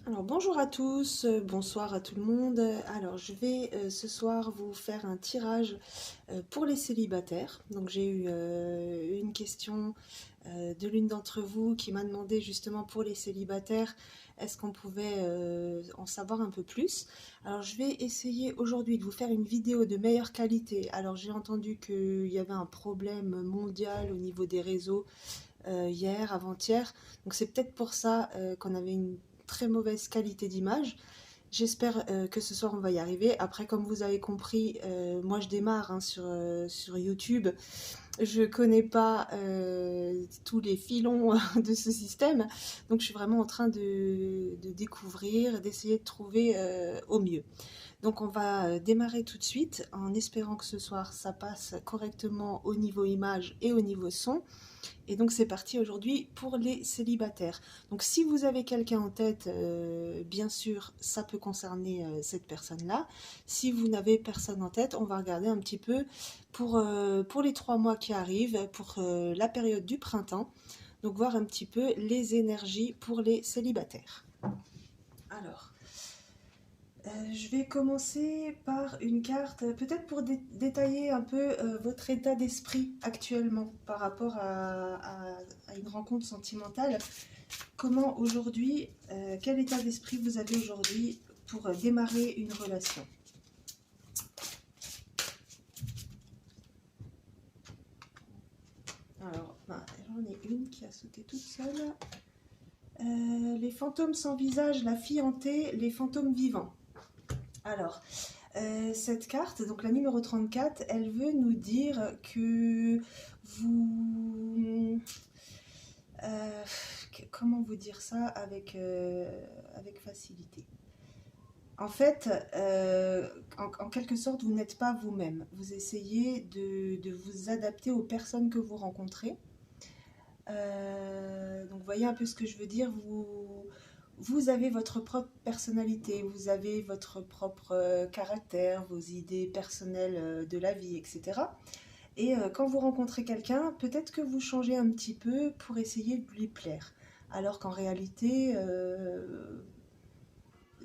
Alors bonjour à tous, bonsoir à tout le monde. Alors je vais ce soir vous faire un tirage pour les célibataires. Donc j'ai eu une question de l'une d'entre vous qui m'a demandé justement pour les célibataires, est-ce qu'on pouvait en savoir un peu plus? Alors je vais essayer aujourd'hui de vous faire une vidéo de meilleure qualité. Alors j'ai entendu qu'il y avait un problème mondial au niveau des réseaux hier, avant-hier. Donc c'est peut-être pour ça qu'on avait une très mauvaise qualité d'image. J'espère que ce soir on va y arriver. Après, comme vous avez compris, moi je démarre hein, sur YouTube. Je connais pas tous les filons de ce système, donc je suis vraiment en train de découvrir, d'essayer de trouver au mieux. Donc on va démarrer tout de suite en espérant que ce soir ça passe correctement au niveau image et au niveau son. Et donc c'est parti aujourd'hui pour les célibataires. Donc si vous avez quelqu'un en tête, bien sûr, ça peut concerner cette personne-là. Si vous n'avez personne en tête, on va regarder un petit peu pour les 3 mois qui arrivent, pour la période du printemps. Donc voir un petit peu les énergies pour les célibataires. Alors, je vais commencer par une carte, peut-être pour détailler un peu votre état d'esprit actuellement par rapport à une rencontre sentimentale. Comment aujourd'hui, quel état d'esprit vous avez aujourd'hui pour démarrer une relation? Alors, ben, j'en ai une qui a sauté toute seule. Les fantômes sans visage, la fille hantée, les fantômes vivants. Alors, cette carte, donc la numéro 34, elle veut nous dire que vous... euh, comment vous dire ça avec facilité? En fait, en quelque sorte, vous n'êtes pas vous-même. Vous essayez de vous adapter aux personnes que vous rencontrez. Donc, vous voyez un peu ce que je veux dire. Vous avez votre propre personnalité, vous avez votre propre caractère, vos idées personnelles de la vie, etc. Et quand vous rencontrez quelqu'un, peut-être que vous changez un petit peu pour essayer de lui plaire. Alors qu'en réalité,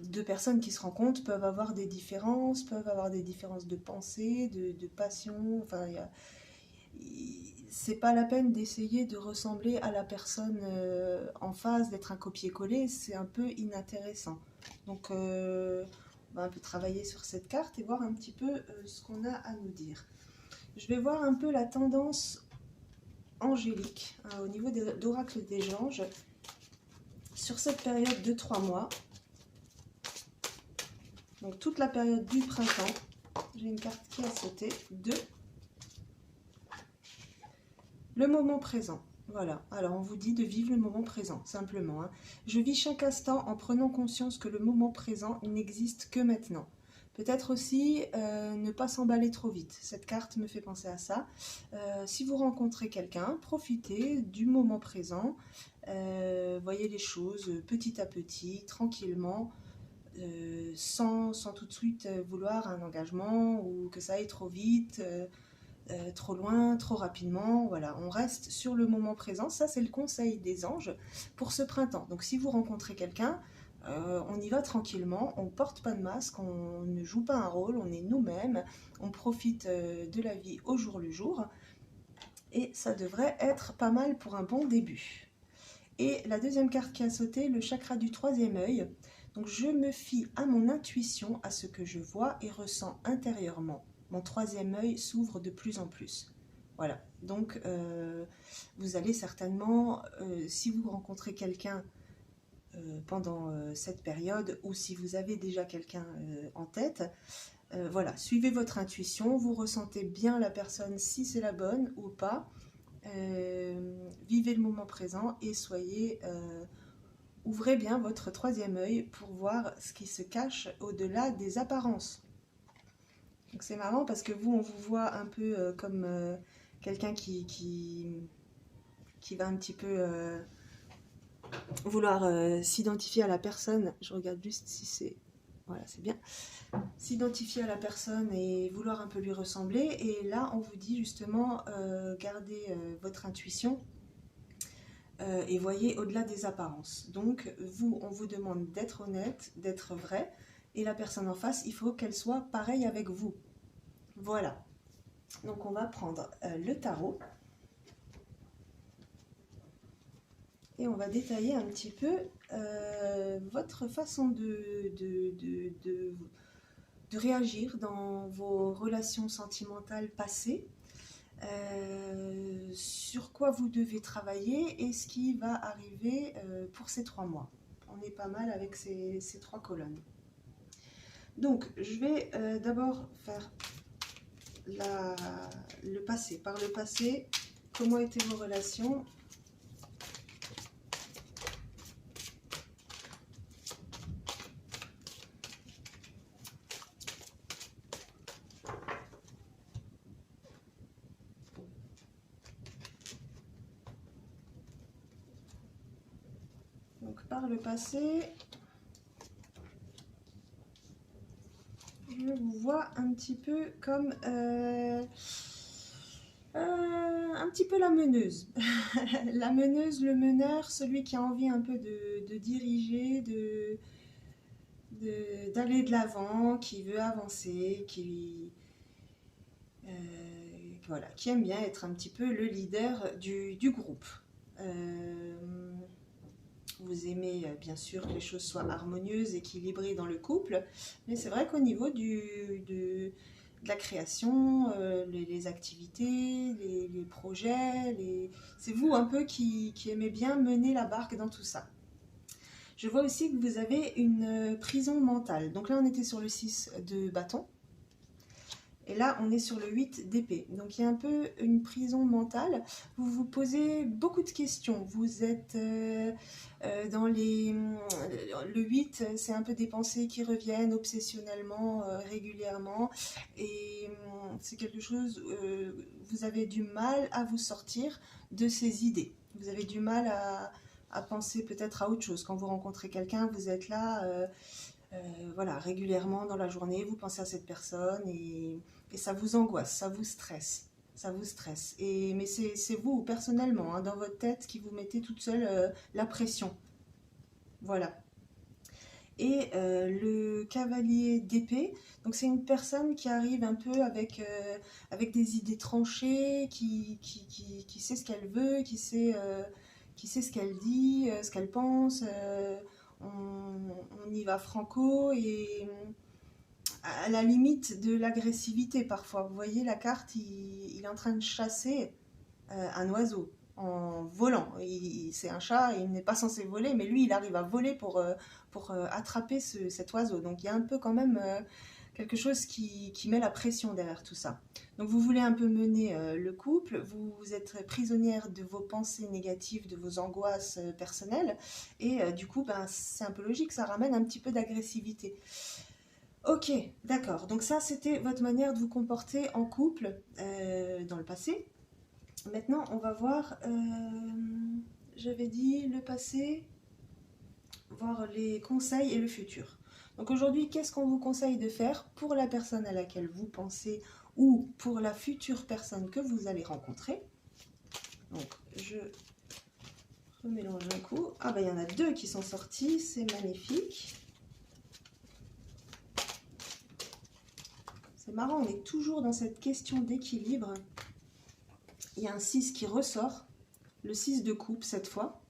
deux personnes qui se rencontrent peuvent avoir des différences de pensée, de passion. Enfin, c'est pas la peine d'essayer de ressembler à la personne en face, d'être un copier-coller, c'est un peu inintéressant. Donc, on va un peu travailler sur cette carte et voir un petit peu ce qu'on a à nous dire. Je vais voir un peu la tendance angélique hein, au niveau d'oracle des anges sur cette période de 3 mois. Donc toute la période du printemps. J'ai une carte qui a sauté. 2. Le moment présent. Voilà, alors on vous dit de vivre le moment présent, simplement. Hein. Je vis chaque instant en prenant conscience que le moment présent n'existe que maintenant. Peut-être aussi ne pas s'emballer trop vite. Cette carte me fait penser à ça. Si vous rencontrez quelqu'un, profitez du moment présent. Voyez les choses petit à petit, tranquillement, sans tout de suite vouloir un engagement ou que ça aille trop vite. Trop loin, trop rapidement, voilà, on reste sur le moment présent, ça c'est le conseil des anges pour ce printemps. Donc si vous rencontrez quelqu'un, on y va tranquillement, on porte pas de masque, on ne joue pas un rôle, on est nous-mêmes, on profite de la vie au jour le jour, et ça devrait être pas mal pour un bon début. Et la deuxième carte qui a sauté, le chakra du troisième œil. Donc je me fie à mon intuition, à ce que je vois et ressens intérieurement. Mon troisième œil s'ouvre de plus en plus. Voilà, donc vous allez certainement, si vous rencontrez quelqu'un pendant cette période ou si vous avez déjà quelqu'un en tête, voilà, suivez votre intuition, vous ressentez bien la personne si c'est la bonne ou pas. Vivez le moment présent et ouvrez bien votre troisième œil pour voir ce qui se cache au-delà des apparences. Donc c'est marrant parce que vous, on vous voit un peu comme quelqu'un qui va un petit peu vouloir s'identifier à la personne. Je regarde juste si c'est... Voilà, c'est bien. S'identifier à la personne et vouloir un peu lui ressembler. Et là, on vous dit justement, gardez votre intuition. et voyez au-delà des apparences. Donc, vous, on vous demande d'être honnête, d'être vrai, et la personne en face, il faut qu'elle soit pareille avec vous. Voilà. Donc, on va prendre le tarot et on va détailler un petit peu votre façon de réagir dans vos relations sentimentales passées. Sur quoi vous devez travailler et ce qui va arriver pour ces 3 mois. On est pas mal avec ces 3 colonnes. Donc, je vais d'abord faire le passé. Par le passé, comment étaient vos relations? Donc, par le passé, je vous vois un petit peu comme un petit peu la meneuse. La meneuse, le meneur, celui qui a envie un peu de diriger, d'aller de l'avant, qui veut avancer, euh, voilà, qui aime bien être un petit peu le leader du groupe. Vous aimez bien sûr que les choses soient harmonieuses, équilibrées dans le couple, mais c'est vrai qu'au niveau de la création, les activités, les projets, c'est vous un peu qui aimez bien mener la barque dans tout ça. Je vois aussi que vous avez une prison mentale. Donc là, on était sur le 6 de bâton. Et là, on est sur le 8 d'épée. Donc il y a un peu une prison mentale. Vous vous posez beaucoup de questions. Vous êtes dans les... Le 8, c'est un peu des pensées qui reviennent obsessionnellement, régulièrement. Et c'est quelque chose... vous avez du mal à vous sortir de ces idées. Vous avez du mal à penser peut-être à autre chose. Quand vous rencontrez quelqu'un, vous êtes là... voilà, régulièrement dans la journée, vous pensez à cette personne et ça vous angoisse, ça vous stresse. Ça vous stresse. Mais c'est vous, personnellement, hein, dans votre tête, qui vous mettez toute seule la pression. Voilà. Et le cavalier d'épée, donc c'est une personne qui arrive un peu avec des idées tranchées, qui sait ce qu'elle veut, qui sait ce qu'elle dit, ce qu'elle pense. On y va franco et à la limite de l'agressivité parfois. Vous voyez, la carte, il est en train de chasser un oiseau en volant. C'est un chat, il n'est pas censé voler, mais lui, il arrive à voler pour attraper cet oiseau. Donc il y a un peu quand même quelque chose qui met la pression derrière tout ça. Donc vous voulez un peu mener le couple, vous êtes prisonnière de vos pensées négatives, de vos angoisses personnelles, et du coup, ben, c'est un peu logique, ça ramène un petit peu d'agressivité. Ok, d'accord. Donc ça, c'était votre manière de vous comporter en couple dans le passé. Maintenant, on va voir, j'avais dit le passé, voir les conseils et le futur. Donc aujourd'hui, qu'est-ce qu'on vous conseille de faire pour la personne à laquelle vous pensez ou pour la future personne que vous allez rencontrer? Donc je remélange un coup. Ah ben il y en a 2 qui sont sortis, c'est magnifique. C'est marrant, on est toujours dans cette question d'équilibre. Il y a un 6 qui ressort, le 6 de coupe cette fois.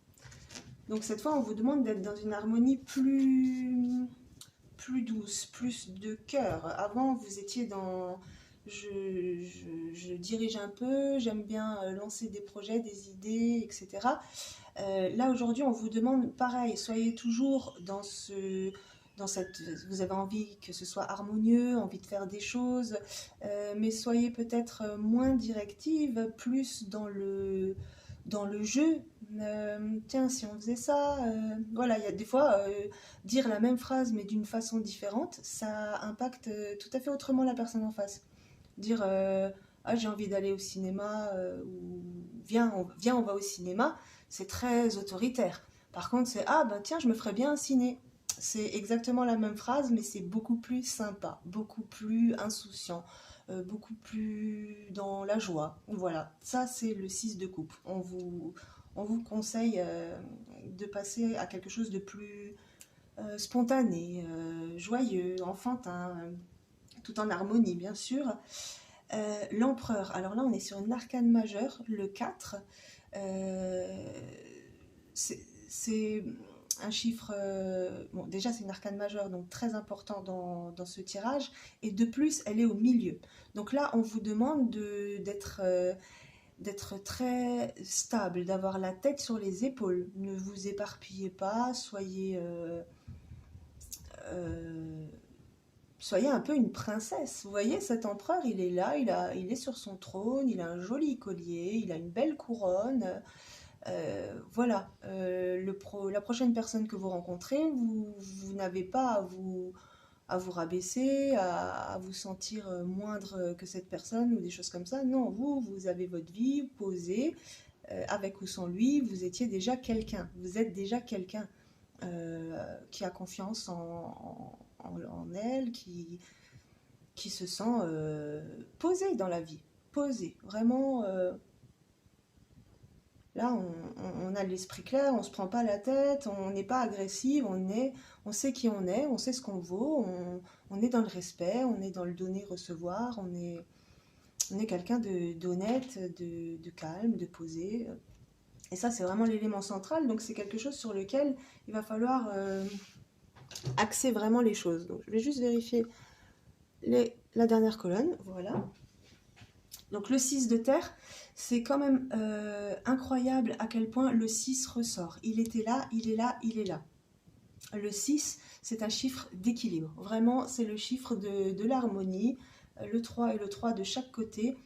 Donc cette fois, on vous demande d'être dans une harmonie plus douce, plus de cœur. Avant, vous étiez dans... Je dirige un peu, j'aime bien lancer des projets, des idées, etc. Là, aujourd'hui, on vous demande pareil, soyez toujours dans cette... Vous avez envie que ce soit harmonieux, envie de faire des choses, mais soyez peut-être moins directive, plus dans le jeu. Tiens, si on faisait ça, voilà, il y a des fois, dire la même phrase mais d'une façon différente, ça impacte tout à fait autrement la personne en face. Dire ah, j'ai envie d'aller au cinéma ou viens, on va au cinéma, c'est très autoritaire. Par contre, c'est ah ben tiens, je me ferais bien un ciné. C'est exactement la même phrase, mais c'est beaucoup plus sympa, beaucoup plus insouciant, beaucoup plus dans la joie. Voilà, ça c'est le 6 de coupe. on vous conseille de passer à quelque chose de plus spontané, joyeux, enfantin, tout en harmonie bien sûr. L'empereur, alors là on est sur une arcane majeure, le 4. C'est un chiffre, bon déjà c'est une arcane majeure, donc très important dans ce tirage, et de plus elle est au milieu. Donc là on vous demande d'être très stable, d'avoir la tête sur les épaules. Ne vous éparpillez pas, soyez un peu une princesse. Vous voyez, cet empereur, il est là, il est sur son trône, il a un joli collier, il a une belle couronne. Voilà, la prochaine personne que vous rencontrez, vous n'avez pas à vous rabaisser, à vous sentir moindre que cette personne ou des choses comme ça. Non, vous avez votre vie posée, avec ou sans lui, vous étiez déjà quelqu'un. Vous êtes déjà quelqu'un qui a confiance en elle, qui se sent posé dans la vie. Posé, vraiment. Là, on a l'esprit clair, on ne se prend pas la tête, on n'est pas agressif, on sait qui on sait ce qu'on vaut, on est dans le respect, on est dans le donner-recevoir, on est quelqu'un d'honnête, de calme, de posé. Et ça, c'est vraiment l'élément central, donc c'est quelque chose sur lequel il va falloir axer vraiment les choses. Donc je vais juste vérifier la dernière colonne, voilà. Donc le 6 de terre, c'est quand même incroyable à quel point le 6 ressort. Il était là, il est là, il est là. Le 6, c'est un chiffre d'équilibre. Vraiment, c'est le chiffre de l'harmonie. Le 3 et le 3 de chaque côté,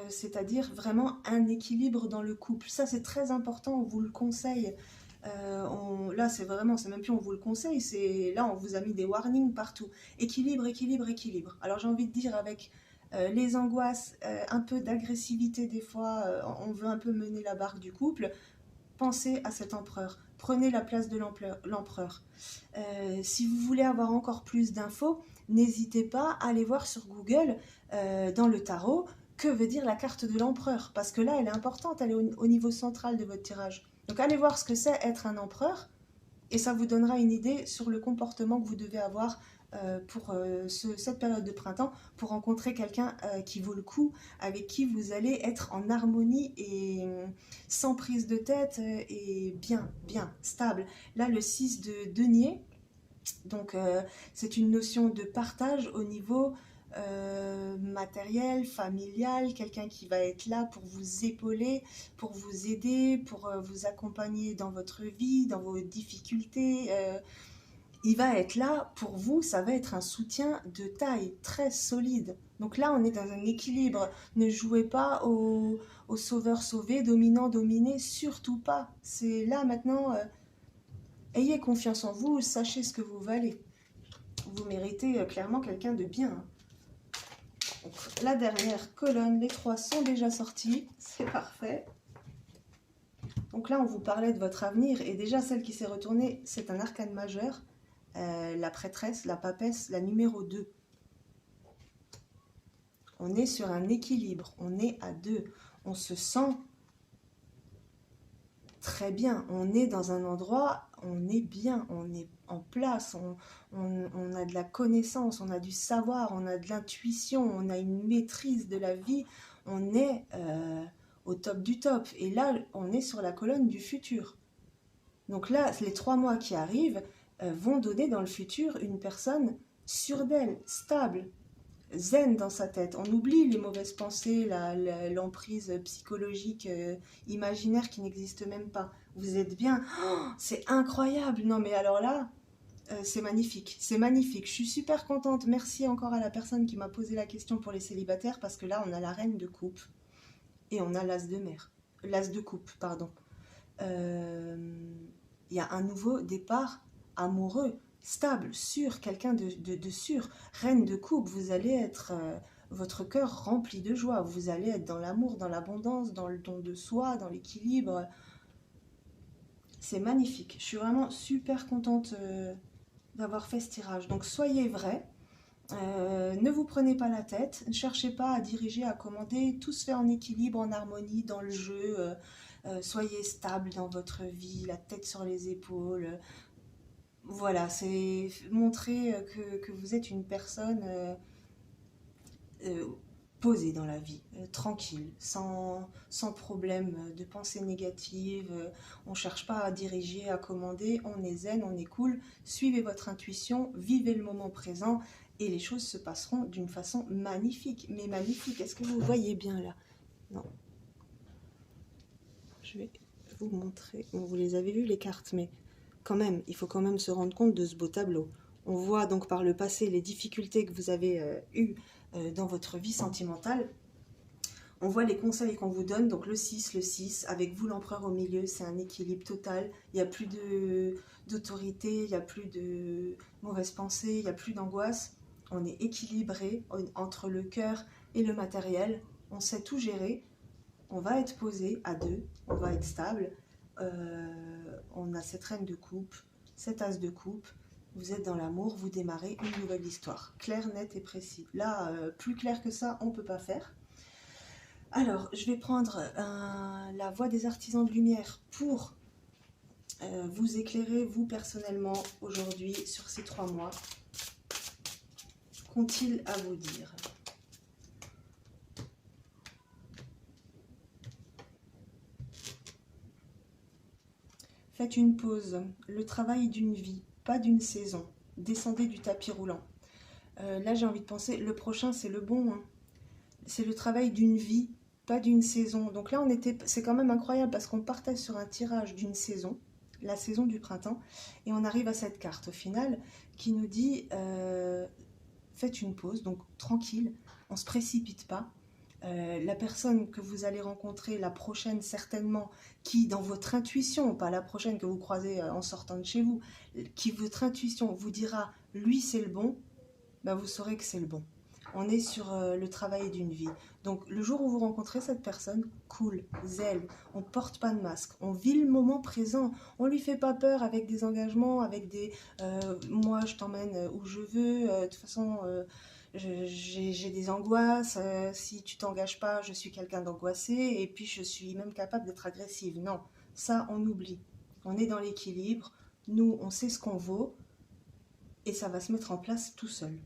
c'est-à-dire vraiment un équilibre dans le couple. Ça, c'est très important, on vous le conseille. Là, c'est même plus on vous le conseille, là, on vous a mis des warnings partout. Équilibre, équilibre, équilibre. Alors, j'ai envie de dire avec les angoisses, un peu d'agressivité des fois, on veut un peu mener la barque du couple, pensez à cet empereur, prenez la place de l'empereur. Si vous voulez avoir encore plus d'infos, n'hésitez pas à aller voir sur Google, dans le tarot, que veut dire la carte de l'empereur, parce que là elle est importante, elle est au niveau central de votre tirage. Donc allez voir ce que c'est être un empereur, et ça vous donnera une idée sur le comportement que vous devez avoir pour cette période de printemps, pour rencontrer quelqu'un qui vaut le coup, avec qui vous allez être en harmonie et sans prise de tête et bien stable. Là, le 6 de denier, donc c'est une notion de partage au niveau matériel, familial, quelqu'un qui va être là pour vous épauler, pour vous aider, pour vous accompagner dans votre vie, dans vos difficultés. Il va être là pour vous, ça va être un soutien de taille très solide. Donc là, on est dans un équilibre. Ne jouez pas au sauveur-sauvé, dominant-dominé, surtout pas. C'est là maintenant, ayez confiance en vous, sachez ce que vous valez. Vous méritez clairement quelqu'un de bien. Donc, la dernière colonne, les 3 sont déjà sortis, c'est parfait. Donc là, on vous parlait de votre avenir, et déjà celle qui s'est retournée, c'est un arcane majeur. La prêtresse, la papesse, la numéro 2. On est sur un équilibre, on est à 2. On se sent très bien, on est dans un endroit, on est bien, on est en place, on a de la connaissance, on a du savoir, on a de l'intuition, on a une maîtrise de la vie, on est au top du top. Et là, on est sur la colonne du futur. Donc là, les 3 mois qui arrivent vont donner dans le futur une personne sûre d'elle, stable, zen dans sa tête. On oublie les mauvaises pensées, l'emprise psychologique imaginaire qui n'existe même pas. Vous êtes bien, oh, c'est incroyable. Non mais alors là, c'est magnifique, c'est magnifique. Je suis super contente. Merci encore à la personne qui m'a posé la question pour les célibataires, parce que là, on a la reine de coupe et on a l'as de mer, l'as de coupe, pardon. Il y a un nouveau départ amoureux, stable, sûr, quelqu'un de sûr. Reine de coupe, vous allez être votre cœur rempli de joie, vous allez être dans l'amour, dans l'abondance, dans le don de soi, dans l'équilibre. C'est magnifique. Je suis vraiment super contente d'avoir fait ce tirage. Donc soyez vrai, ne vous prenez pas la tête, ne cherchez pas à diriger, à commander, tout se fait en équilibre, en harmonie, dans le jeu. soyez stable dans votre vie, la tête sur les épaules. Voilà, c'est montrer que vous êtes une personne euh, posée dans la vie, tranquille, sans problème de pensée négative. On ne cherche pas à diriger, à commander, on est zen, on est cool. Suivez votre intuition, vivez le moment présent et les choses se passeront d'une façon magnifique. Mais magnifique, est-ce que vous voyez bien là? Non. Je vais vous montrer. Bon, vous les avez vues les cartes, mais quand même, il faut quand même se rendre compte de ce beau tableau. On voit donc par le passé les difficultés que vous avez eues dans votre vie sentimentale. On voit les conseils qu'on vous donne, donc le 6, avec vous l'empereur au milieu, c'est un équilibre total. Il n'y a plus d'autorité, il n'y a plus de mauvaises pensées, il n'y a plus d'angoisse. On est équilibré entre le cœur et le matériel. On sait tout gérer. On va être posé à deux, on va être stable. On a cette reine de coupe, cet as de coupe. Vous êtes dans l'amour, vous démarrez une nouvelle histoire. Clair, net et précis. Là, plus clair que ça, on ne peut pas faire. Alors, je vais prendre la voix des artisans de lumière pour vous éclairer, vous personnellement, aujourd'hui, sur ces 3 mois. Qu'ont-ils à vous dire ? Faites une pause. Le travail d'une vie, pas d'une saison. Descendez du tapis roulant. Là, j'ai envie de penser, le prochain, c'est le bon. Hein. C'est le travail d'une vie, pas d'une saison. Donc là, c'est quand même incroyable parce qu'on partait sur un tirage d'une saison, la saison du printemps, et on arrive à cette carte au final qui nous dit faites une pause, donc tranquille, on ne se précipite pas. La personne que vous allez rencontrer, la prochaine certainement, qui dans votre intuition, pas la prochaine que vous croisez en sortant de chez vous, qui votre intuition vous dira lui c'est le bon, ben vous saurez que c'est le bon. On est sur le travail d'une vie. Donc le jour où vous rencontrez cette personne, cool, zen, on ne porte pas de masque, on vit le moment présent, on ne lui fait pas peur avec des engagements, avec des moi je t'emmène où je veux, de toute façon j'ai des angoisses, si tu t'engages pas, je suis quelqu'un d'angoissé et puis je suis même capable d'être agressive. Non, ça on oublie. On est dans l'équilibre, nous on sait ce qu'on vaut et ça va se mettre en place tout seul,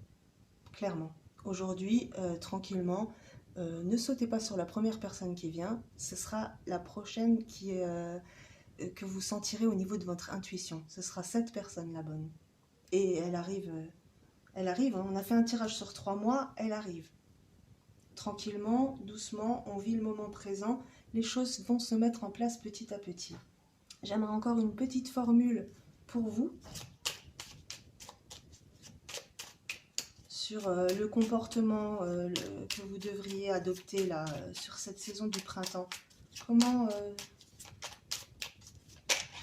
clairement. Aujourd'hui, tranquillement, ne sautez pas sur la première personne qui vient, ce sera la prochaine que vous sentirez au niveau de votre intuition. Ce sera cette personne la bonne. Et elle arrive, hein. On a fait un tirage sur 3 mois, elle arrive. Tranquillement, doucement, on vit le moment présent, les choses vont se mettre en place petit à petit. J'aimerais encore une petite formule pour vous. Sur le comportement que vous devriez adopter là, sur cette saison du printemps. Comment...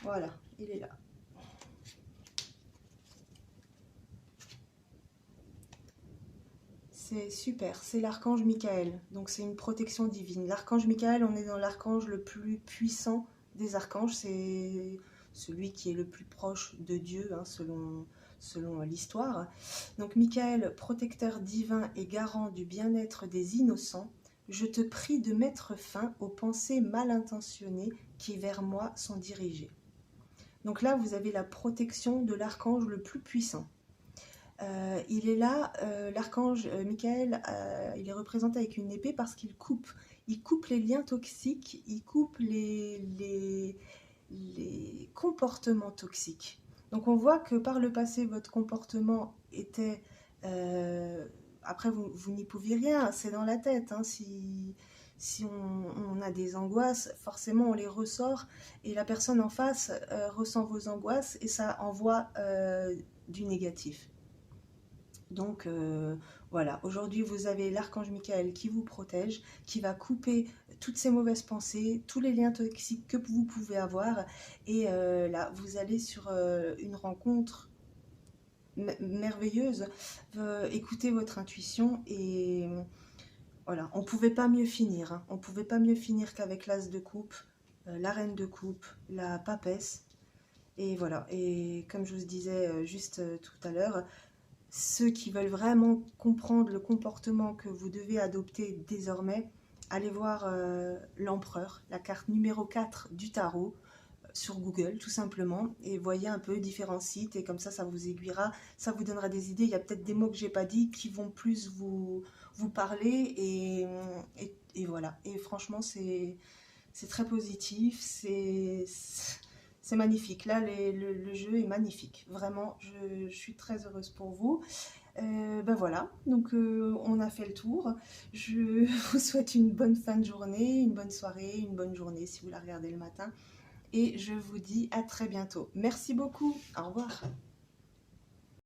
Voilà, il est là. C'est super, c'est l'archange Michael. Donc c'est une protection divine. L'archange Michael, on est dans l'archange le plus puissant des archanges. C'est celui qui est le plus proche de Dieu, hein, selon l'histoire. Donc Michael, protecteur divin et garant du bien-être des innocents, je te prie de mettre fin aux pensées mal intentionnées qui vers moi sont dirigées. Donc là, vous avez la protection de l'archange le plus puissant. Il est là, l'archange Michael, il est représenté avec une épée parce qu'il coupe. Il coupe les liens toxiques, il coupe les comportements toxiques. Donc on voit que par le passé, votre comportement était... après, vous n'y pouviez rien, c'est dans la tête. Hein, si on a des angoisses, forcément on les ressort et la personne en face ressent vos angoisses et ça envoie du négatif. Donc voilà, aujourd'hui vous avez l'archange Michael qui vous protège, qui va couper toutes ces mauvaises pensées, tous les liens toxiques que vous pouvez avoir. Et là, vous allez sur une rencontre merveilleuse. Écoutez votre intuition et voilà, on ne pouvait pas mieux finir. Hein. On ne pouvait pas mieux finir qu'avec l'as de coupe, la reine de coupe, la papesse. Et voilà, et comme je vous disais juste tout à l'heure, ceux qui veulent vraiment comprendre le comportement que vous devez adopter désormais, allez voir l'empereur, la carte numéro 4 du tarot sur Google tout simplement et voyez un peu différents sites et comme ça vous aiguillera, ça vous donnera des idées. Il y a peut-être des mots que j'ai pas dit qui vont plus vous parler et voilà. Et franchement c'est très positif, c'est magnifique. Là le jeu est magnifique, vraiment je suis très heureuse pour vous. Ben voilà, donc on a fait le tour. Je vous souhaite une bonne fin de journée, une bonne soirée, une bonne journée si vous la regardez le matin. Et je vous dis à très bientôt. Merci beaucoup, au revoir.